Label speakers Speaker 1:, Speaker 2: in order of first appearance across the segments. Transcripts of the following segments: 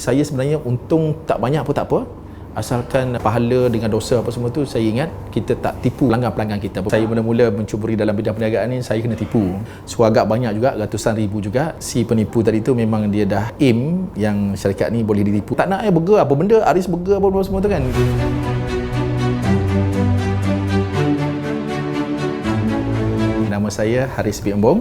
Speaker 1: Saya sebenarnya untung tak banyak pun tak apa, asalkan pahala dengan dosa apa semua tu, saya ingat kita tak tipu pelanggan-pelanggan kita. Saya mula-mula mencuburi dalam bidang perniagaan ni, saya kena tipu. So agak banyak juga, ratusan ribu juga. Si penipu tadi tu memang dia dah aim yang syarikat ni boleh ditipu. Tak nak burger apa benda, Aris burger apa semua tu kan. Nama saya Haris bin Embong.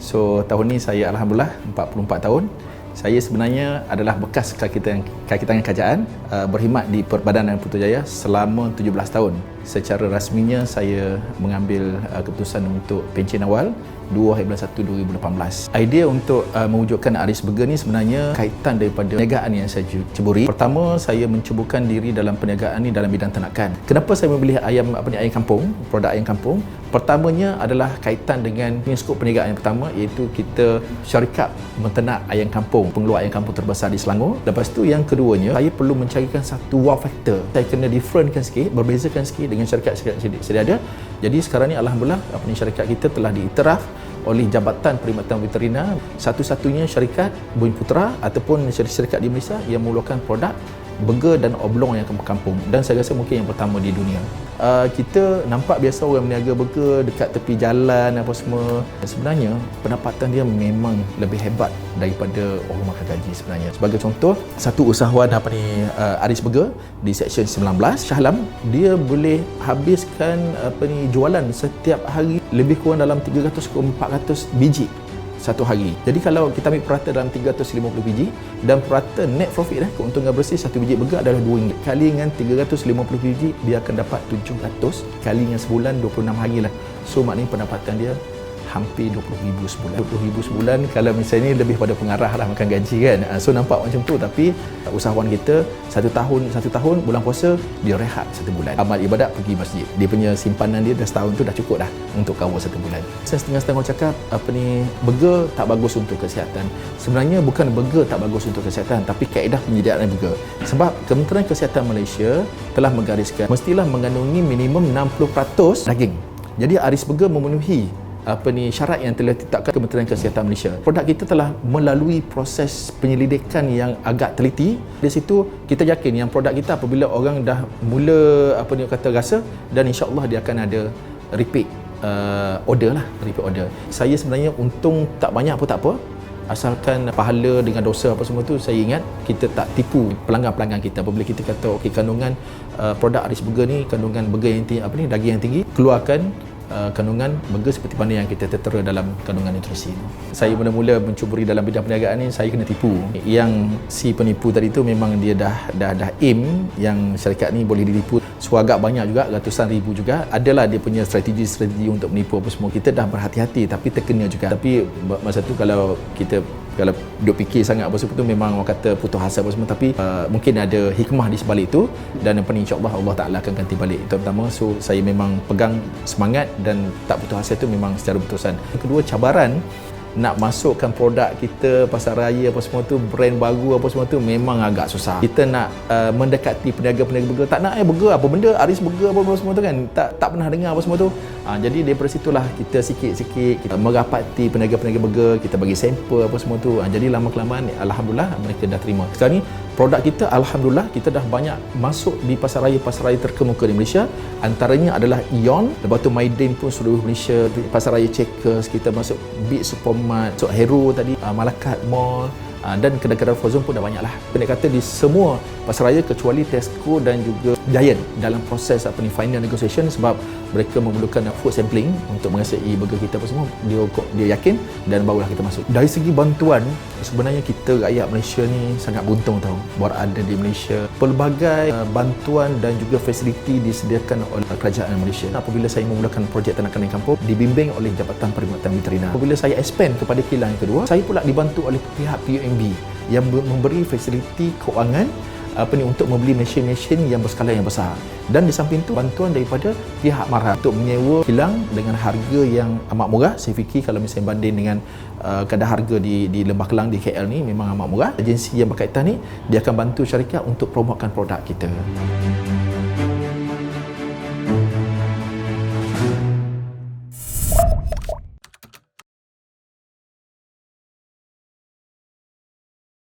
Speaker 1: So tahun ni saya alhamdulillah 44 tahun. Saya sebenarnya adalah bekas kaki tangan kerajaan, berkhidmat di Perbadanan Putrajaya selama 17 tahun. Secara rasminya saya mengambil keputusan untuk pencen awal 2/1/2018. Idea untuk mewujudkan Aris Burger ni sebenarnya kaitan daripada perniagaan yang saya ceburi. Pertama, saya menceburkan diri dalam perniagaan ni dalam bidang ternakan. Kenapa saya memilih ayam kampung, produk ayam kampung? Pertamanya adalah kaitan dengan skop perniagaan yang pertama, iaitu kita syarikat menternak ayam kampung, pengeluar ayam kampung terbesar di Selangor. Lepas tu yang keduanya, saya perlu mencarikan satu wow factor. Saya kena differentkan sikit, berbezakan sikit dengan syarikat-syarikat sedia ada. Jadi sekarang ni alhamdulillah syarikat kita telah diiktiraf oleh Jabatan Perkhidmatan Veterina, satu-satunya syarikat Bumiputera ataupun syarikat di Malaysia yang mengeluarkan produk burger dan oblong yang kampung, dan saya rasa mungkin yang pertama di dunia. Kita nampak biasa orang berniaga burger dekat tepi jalan apa semua. Sebenarnya pendapatan dia memang lebih hebat daripada orang makan gaji sebenarnya. Sebagai contoh, satu usahawan Aris Burger di Seksyen 19 Shah Alam, dia boleh habiskan jualan setiap hari lebih kurang dalam 300 ke 400 biji satu hari. Jadi kalau kita ambil purata dalam 350 biji dan purata net profit keuntungan bersih satu biji burger adalah RM2. Kali dengan 350 biji, dia akan dapat 700 kali dengan sebulan 26 hari lah. So maknanya pendapatan dia hampir RM20,000 sebulan. RM20,000 sebulan kalau misalnya lebih pada pengarah lah makan gaji kan. So nampak macam tu, tapi usahawan kita satu tahun bulan puasa dia rehat satu bulan. Amal ibadat pergi masjid. Dia punya simpanan dia dah setahun tu dah cukup dah untuk cover satu bulan. Setengah-setengah orang cakap burger tak bagus untuk kesihatan. Sebenarnya bukan burger tak bagus untuk kesihatan, tapi kaedah penyediaan burger. Sebab Kementerian Kesihatan Malaysia telah menggariskan mestilah mengandungi minimum 60% daging. Jadi Aris Burger memenuhi syarat yang telah ditetapkan Kementerian Kesihatan Malaysia. Produk kita telah melalui proses penyelidikan yang agak teliti. Di situ kita yakin yang produk kita apabila orang dah mula rasa, dan insya-Allah dia akan ada repeat order. Saya sebenarnya untung tak banyak pun tak apa, asalkan pahala dengan dosa apa semua tu, saya ingat kita tak tipu pelanggan-pelanggan kita. Apabila kita kata okey, kandungan produk Aris Burger ni kandungan burger yang tinggi, daging yang tinggi, keluarkan kandungan burger seperti mana yang kita tertera dalam kandungan nutrisi. Saya mula-mula mencuburi dalam bidang perniagaan ni, saya kena tipu. Yang si penipu tadi tu memang dia dah aim yang syarikat ni boleh ditipu. So agak banyak juga, ratusan ribu juga. Adalah dia punya strategi untuk menipu apa semua. Kita dah berhati-hati tapi terkena juga. Tapi masa tu kalau duk fikir sangat apa semua tu, memang orang kata putus asa apa semua, tapi mungkin ada hikmah di sebalik itu, dan yang paling insya-Allah Allah Taala akan ganti balik. Itu pertama. So saya memang pegang semangat dan tak putus asa itu memang secara berterusan. Yang kedua, cabaran nak masukkan produk kita pasar raya apa semua tu, brand baru apa semua tu, memang agak susah. Kita nak mendekati peniaga-peniaga burger, tak nak burger apa benda, Aris Burger apa semua tu kan, tak pernah dengar apa semua tu. Jadi daripada situlah kita sikit-sikit kita merapati peniaga-peniaga burger, kita bagi sampel apa semua tu. Jadi lama-kelamaan alhamdulillah mereka dah terima. Sekarang ni produk kita alhamdulillah kita dah banyak masuk di pasar raya terkemuka di Malaysia. Antaranya adalah Ion, lepas tu Maiden pun seluruh Malaysia, pasar raya Checkers, kita masuk Big Supermart, masuk Hero tadi, Malakat Mall, dan kedai-kedai frozen pun dah banyak lah. Pendek kata di semua pasar raya kecuali Tesco dan juga Giant dalam proses final negotiation, sebab mereka memerlukan food sampling untuk mengasai burger kita apa semua. Dia yakin, dan barulah kita masuk. Dari segi bantuan, sebenarnya kita rakyat Malaysia ni sangat beruntung tau berada di Malaysia. Pelbagai bantuan dan juga fasiliti disediakan oleh kerajaan Malaysia. Apabila saya memulakan projek ternakan ayam kampung, dibimbing oleh Jabatan Perkhidmatan Veterina. Apabila saya expand kepada kilang yang kedua, saya pula dibantu oleh pihak PUMB yang memberi fasiliti keuangan untuk membeli mesin-mesin yang berskala yang besar. Dan di samping itu bantuan daripada pihak MARA untuk menyewa kilang dengan harga yang amat murah. Saya fikir kalau misalnya banding dengan kadar harga di Lembah Kelang di KL ni memang amat murah. Agensi yang berkaitan ni dia akan bantu syarikat untuk promotkan produk kita.